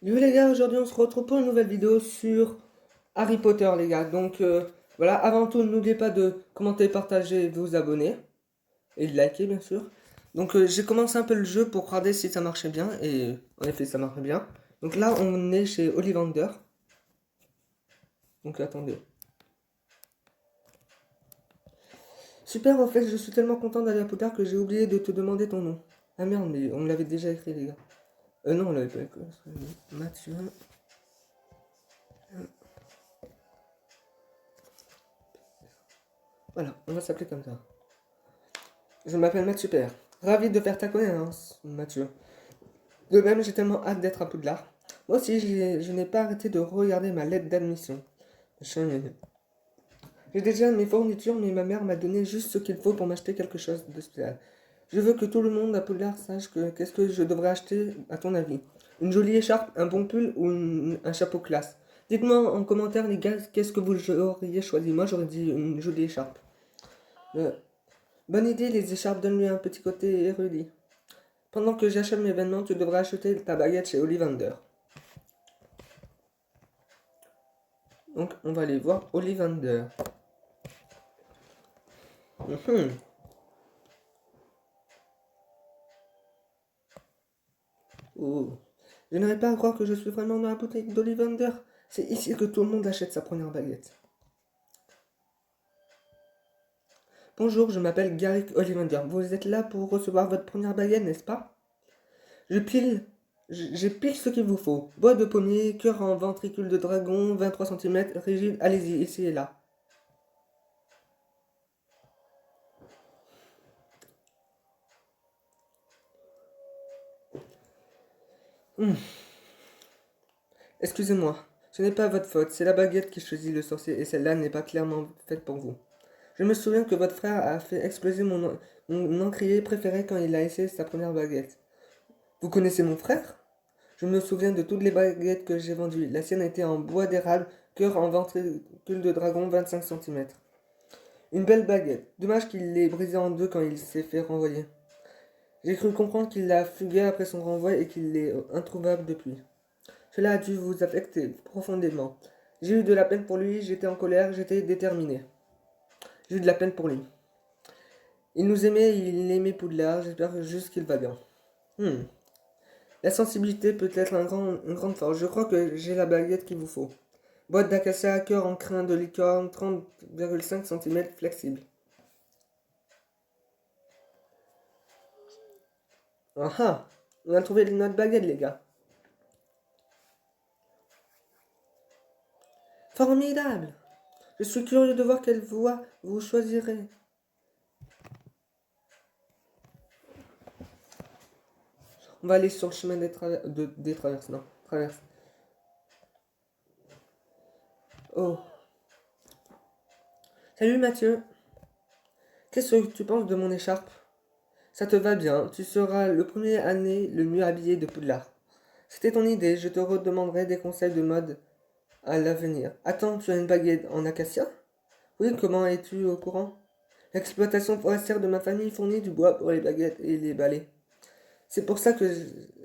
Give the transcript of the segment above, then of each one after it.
Yo les gars, aujourd'hui on se retrouve pour une nouvelle vidéo sur Harry Potter les gars. Donc voilà, avant tout n'oubliez pas de commenter, partager, de vous abonner et de liker bien sûr. Donc j'ai commencé un peu le jeu pour regarder si ça marchait bien et en effet ça marchait bien. Donc là on est chez Ollivander. Donc attendez. Super, en fait je suis tellement content d'aller à Poudlard que j'ai oublié de te demander ton nom. Ah merde, mais on me l'avait déjà écrit les gars. Non on l'avait pas écrit. Mathieu. Voilà, on va s'appeler comme ça. Je m'appelle Mathieu Père. Ravi de faire ta connaissance, Mathieu. De même, j'ai tellement hâte d'être à Poudlard. Moi aussi, je n'ai pas arrêté de regarder ma lettre d'admission. J'ai déjà mes fournitures, mais ma mère m'a donné juste ce qu'il faut pour m'acheter quelque chose de spécial. Je veux que tout le monde à Poudlard sache qu'est-ce que je devrais acheter, à ton avis. Une jolie écharpe, un bon pull ou un chapeau classe. Dites-moi en commentaire, les gars, qu'est-ce que vous auriez choisi. Moi, j'aurais dit une jolie écharpe. Euh, Bonne idée, les écharpes donnent-lui un petit côté érudit. Pendant que j'achète mes vêtements, tu devrais acheter ta baguette chez Ollivander. Donc, on va aller voir Ollivander. Oh. Je n'arrive pas à croire que je suis vraiment dans la boutique d'Ollivander. C'est ici que tout le monde achète sa première baguette. Bonjour, je m'appelle Garrick Ollivander. Vous êtes là pour recevoir votre première baguette, n'est-ce pas? Je pile. J'ai pile ce qu'il vous faut. Bois de pommier, cœur en ventricule de dragon, 23 cm, rigide. Allez-y, ici et là. Excusez-moi, ce n'est pas votre faute, c'est la baguette qui choisit le sorcier et celle-là n'est pas clairement faite pour vous. Je me souviens que votre frère a fait exploser mon encrier préféré quand il a essayé sa première baguette. Vous connaissez mon frère? Je me souviens de toutes les baguettes que j'ai vendues. La sienne était en bois d'érable, cœur en ventricule de dragon, 25 cm. Une belle baguette. Dommage qu'il l'ait brisée en deux quand il s'est fait renvoyer. J'ai cru comprendre qu'il l'a fugué après son renvoi et qu'il est introuvable depuis. Cela a dû vous affecter profondément. J'ai eu de la peine pour lui, j'étais en colère, j'étais déterminé. J'ai eu de la peine pour lui. Il nous aimait, il aimait Poudlard, j'espère juste qu'il va bien. Hmm. La sensibilité peut être une grande force. Je crois que j'ai la baguette qu'il vous faut. Boîte d'acacia à cœur en crin de licorne, 30,5 cm flexible. Ah ah, on a trouvé notre baguette, les gars. Formidable! Je suis curieux de voir quelle voie vous choisirez. On va aller sur le chemin des traverses. Non, traverse. Oh. Salut Mathieu. Qu'est-ce que tu penses de mon écharpe? Ça te va bien. Tu seras le premier année le mieux habillé de Poudlard. C'était ton idée. Je te redemanderai des conseils de mode à l'avenir. Attends, tu as une baguette en acacia? Oui, comment es-tu au courant? L'exploitation forestière de ma famille fournit du bois pour les baguettes et les balais. C'est pour ça que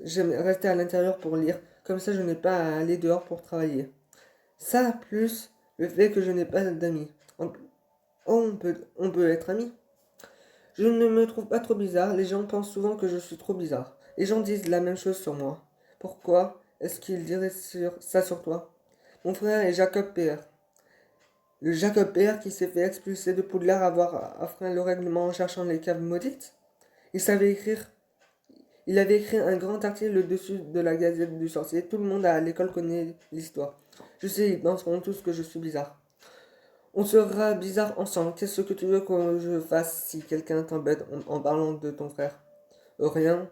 j'aime rester à l'intérieur pour lire. Comme ça, je n'ai pas à aller dehors pour travailler. Ça, plus le fait que je n'ai pas d'amis. Oh, on peut être amis. Je ne me trouve pas trop bizarre. Les gens pensent souvent que je suis trop bizarre. Les gens disent la même chose sur moi. Pourquoi est-ce qu'ils diraient ça sur toi? Mon frère est Jacob Peer. Le Jacob Peer qui s'est fait expulser de Poudlard avoir affreint le règlement en cherchant les caves maudites. Il savait écrire. Il avait écrit un grand article le dessus de la Gazette du Sorcier. Tout le monde à l'école connaît l'histoire. Je sais, ils penseront tous que je suis bizarre. On sera bizarre ensemble. Qu'est-ce que tu veux que je fasse si quelqu'un t'embête en parlant de ton frère? Rien.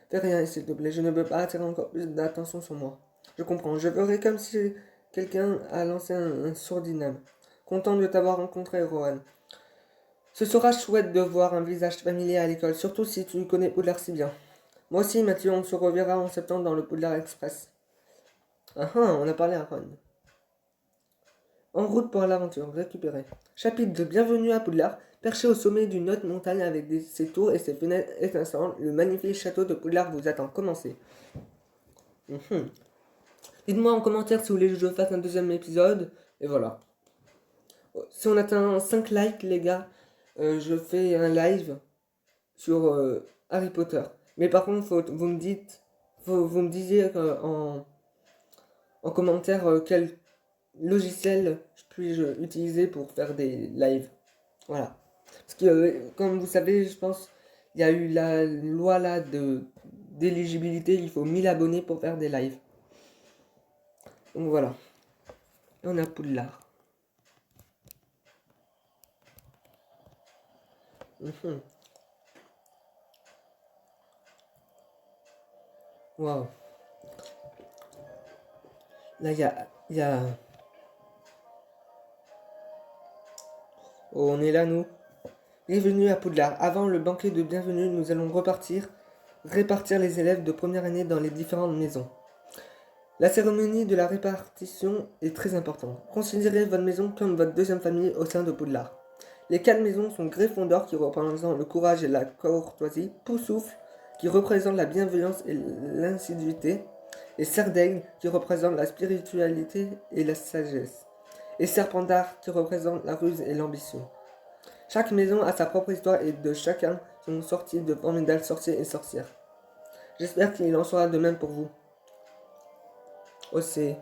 Fais rien, s'il te plaît. Je ne veux pas attirer encore plus d'attention sur moi. Je comprends. Je ferai comme si quelqu'un a lancé un sourd dyname. Content de t'avoir rencontré, Rohan. Ce sera chouette de voir un visage familier à l'école, surtout si tu connais Poudlard si bien. Moi aussi, Mathieu, on se reverra en septembre dans le Poudlard Express. Ah ah, on a parlé à Ron. En route pour l'aventure, récupéré. Chapitre de Bienvenue à Poudlard, perché au sommet d'une haute montagne avec ses tours et ses fenêtres étincelantes, le magnifique château de Poudlard vous attend. Commencez. Mhm. Dites-moi en commentaire si vous voulez que je fasse un deuxième épisode. Et voilà. Si on atteint 5 likes, les gars, je fais un live sur Harry Potter. Mais par contre, vous me disiez en commentaire quel logiciel puis-je utiliser pour faire des lives. Voilà. Parce que, comme vous savez, je pense, il y a eu la loi là d'éligibilité, il faut 1000 abonnés pour faire des lives. Donc voilà. On a Poudlard. Mhm. Waouh. Là, Oh, on est là, nous. Bienvenue à Poudlard. Avant le banquet de bienvenue, nous allons répartir les élèves de première année dans les différentes maisons. La cérémonie de la répartition est très importante. Considérez votre maison comme votre deuxième famille au sein de Poudlard. Les 4 maisons sont Gryffondor qui représente le courage et la courtoisie, Poussoufle qui représente la bienveillance et l'insiduité, et Serdaigle qui représente la spiritualité et la sagesse, et Serpentard qui représente la ruse et l'ambition. Chaque maison a sa propre histoire et de chacun sont sortis de formidables sorciers et sorcières. J'espère qu'il en sera de même pour vous. Oh, c'est...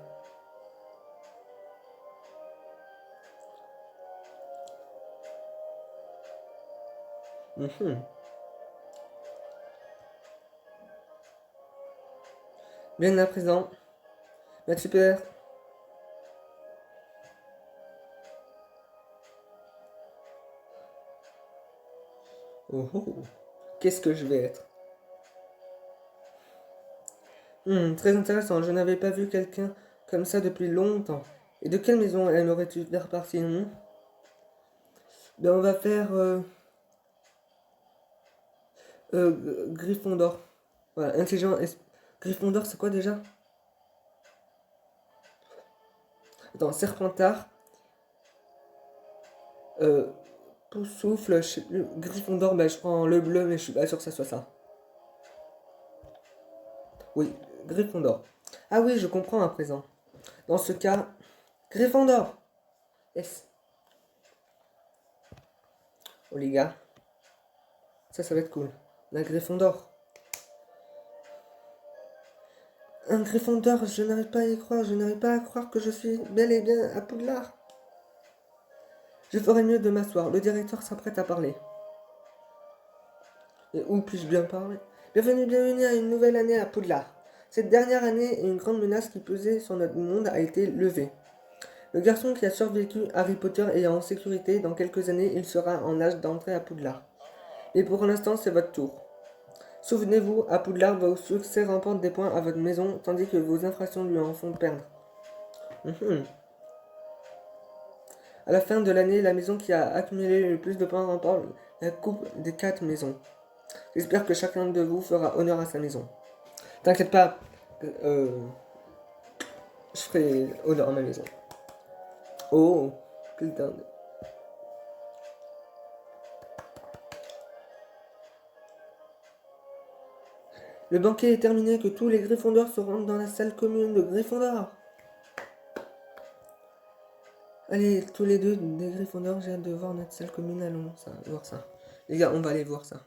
Mhm. Bien à présent, bah super. Oh, oh, oh. Qu'est-ce que je vais être? Très intéressant, je n'avais pas vu quelqu'un comme ça depuis longtemps. Et de quelle maison aimerais-tu faire partie, non? Ben on va faire Gryffondor. Voilà, intelligent. Gryffondor, c'est quoi déjà? Attends, Serpentard, euh, Poussoufle, Gryffondor, ben je prends le bleu, mais je suis pas sûr que ça soit ça. Oui, Gryffondor. Ah oui, je comprends à présent. Dans ce cas, Gryffondor. Yes. Oh les gars, ça va être cool. La Gryffondor. Un Gryffondor, je n'arrive pas à y croire, je n'arrive pas à croire que je suis bel et bien à Poudlard. Je ferais mieux de m'asseoir, le directeur s'apprête à parler. Et où puis-je bien parler? Bienvenue, bienvenue à une nouvelle année à Poudlard. Cette dernière année, une grande menace qui pesait sur notre monde a été levée. Le garçon qui a survécu Harry Potter est en sécurité, dans quelques années, il sera en âge d'entrer à Poudlard. Et pour l'instant, c'est votre tour. Souvenez-vous, à Poudlard, vos succès remportent des points à votre maison, tandis que vos infractions lui en font perdre. Mhm. À la fin de l'année, la maison qui a accumulé le plus de points remporte la coupe des 4 maisons. J'espère que chacun de vous fera honneur à sa maison. T'inquiète pas, euh, je ferai honneur à ma maison. Oh, quelle dinde. Le banquet est terminé, que tous les Gryffondors se rendent dans la salle commune de Gryffondor. Allez, tous les deux des Gryffondors, j'ai hâte de voir notre salle commune, allons voir ça. Les gars, on va aller voir ça.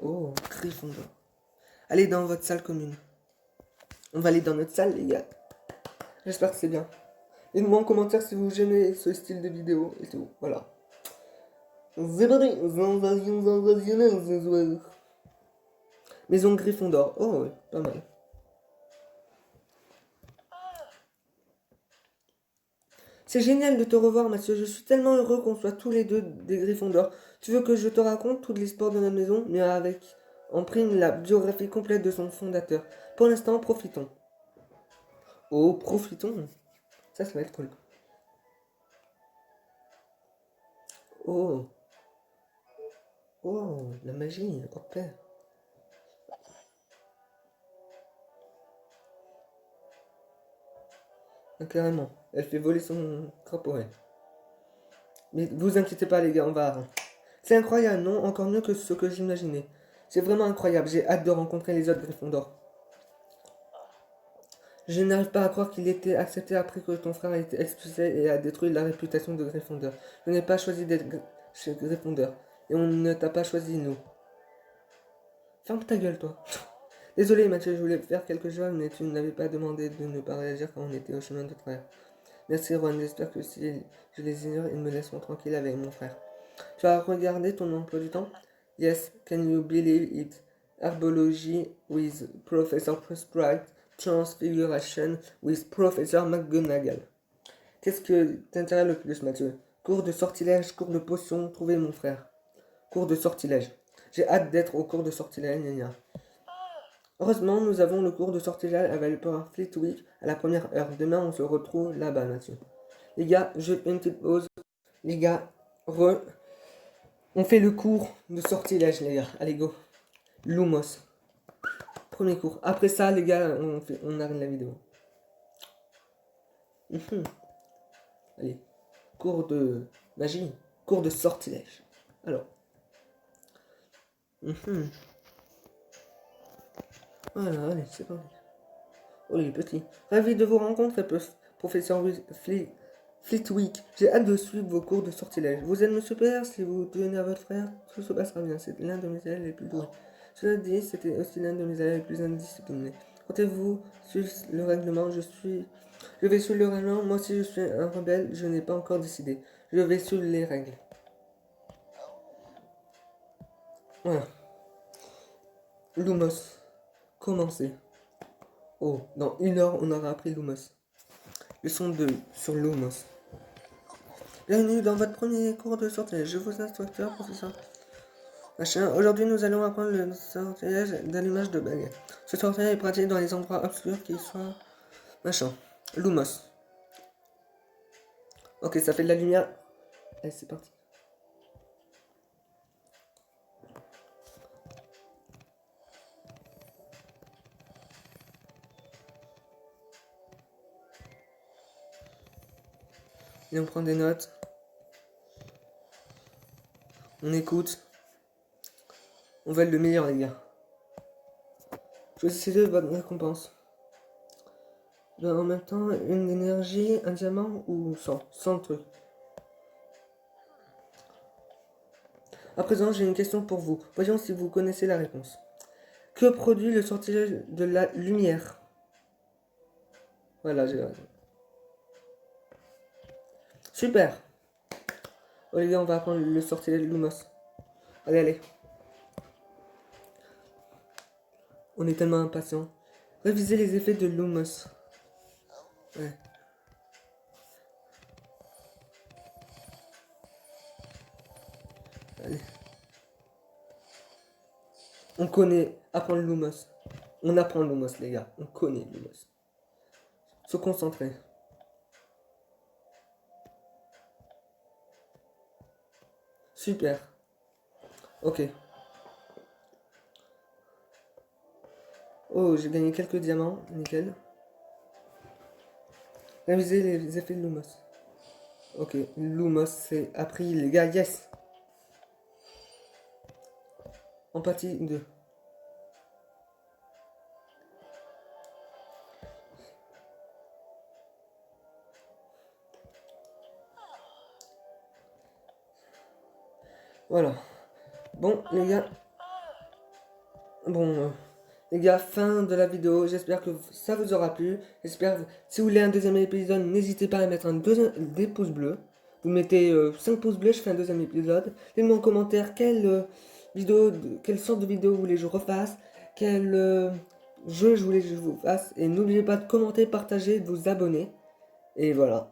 Oh, Gryffondor. Allez dans votre salle commune. On va aller dans notre salle, les gars. J'espère que c'est bien. Dites-moi en commentaire si vous aimez ce style de vidéo et tout. Voilà. C'est parti, invasionnelles ce soir. Maison Gryffondor. Oh, ouais, pas mal. C'est génial de te revoir, Mathieu. Je suis tellement heureux qu'on soit tous les deux des Gryffondors. Tu veux que je te raconte toute l'histoire de notre maison, mais avec en prime la biographie complète de son fondateur. Pour l'instant, profitons. Oh, profitons. Ça va être cool. Oh, oh, la magie, oh père. Ah, carrément, elle fait voler son crapaud, ouais. Mais vous inquiétez pas, les gars, on va. C'est incroyable, non? Encore mieux que ce que j'imaginais. C'est vraiment incroyable, j'ai hâte de rencontrer les autres Gryffondor. Je n'arrive pas à croire qu'il était accepté après que ton frère a été expulsé et a détruit la réputation de Gryffondor. Je n'ai pas choisi d'être chez Gryffondor. Et on ne t'a pas choisi, nous. Ferme ta gueule, toi. Désolé, Mathieu, je voulais faire quelque chose, mais tu n'avais pas demandé de ne pas réagir quand on était au chemin de travers. Merci, Ron. J'espère que si je les ignore, ils me laisseront tranquille avec mon frère. Tu as regardé ton emploi du temps? Yes, can you believe it? Herbology with Professor Prescribed, Transfiguration with Professor McGonagall. Qu'est-ce que t'intéresse le plus, Mathieu? Cours de sortilège, cours de potion, trouver mon frère. Cours de sortilège. J'ai hâte d'être au cours de sortilège, gna. Heureusement, nous avons le cours de sortilège avec le Flitwick à la première heure. Demain, on se retrouve là-bas, Mathieu. Les gars, je fais une petite pause. Les gars, on fait le cours de sortilège, les gars. Allez, go. Lumos. Premier cours. Après ça, les gars, on arrête la vidéo. Allez. Cours de magie. Cours de sortilège. Alors. Voilà, allez, c'est parti. Oh, il est petit. Ravi de vous rencontrer, professeur Flitwick. J'ai hâte de suivre vos cours de sortilège. Vous êtes monsieur Père, si vous tenez à votre frère, tout se passera bien. C'est l'un de mes élèves les plus doués. Cela dit, c'était aussi l'un de mes élèves les plus indisciplinés. Comptez-vous suivre le règlement? Je vais suivre le règlement. Moi aussi, je suis un rebelle. Je n'ai pas encore décidé. Je vais suivre les règles. Voilà. Lumos. Commencez. Oh, dans 1 heure, on aura appris Lumos. Leçon 2 sur Lumos. Bienvenue dans votre premier cours de sortilège. Je vous instructeur, professeur. Machin. Aujourd'hui, nous allons apprendre le sortilège d'allumage de baguette. Ce sortilège est pratiqué dans les endroits obscurs qui soient... Machin. Lumos. Ok, ça fait de la lumière. Allez, c'est parti. Et on prend des notes. On écoute. On va être le meilleur, les gars. Choisissez votre récompense. En même temps, une énergie, un diamant ou 100? 100 trucs. À présent, j'ai une question pour vous. Voyons si vous connaissez la réponse. Que produit le sortilège de la lumière? Voilà, j'ai raison. Super. Oh les gars, on va apprendre le sortilège de Lumos. Allez, allez. On est tellement impatients. Révisez les effets de Lumos. Ouais. Allez. On connaît apprendre Lumos. On apprend Lumos, les gars. On connaît Lumos. Se concentrer. Super. Ok. Oh, j'ai gagné quelques diamants. Nickel. Réviser les effets de Lumos. Ok, Lumos, c'est appris, les gars. Yes. Empathie 2. Voilà. Bon, les gars. Bon, les gars, fin de la vidéo. J'espère que ça vous aura plu. J'espère que si vous voulez un deuxième épisode, n'hésitez pas à mettre des pouces bleus. Vous mettez 5 pouces bleus, je fais un deuxième épisode. Dites-moi en commentaire quelle sorte de vidéo vous voulez que je refasse. Quel jeu je voulais que je vous fasse. Et n'oubliez pas de commenter, partager, de vous abonner. Et voilà.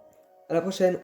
À la prochaine.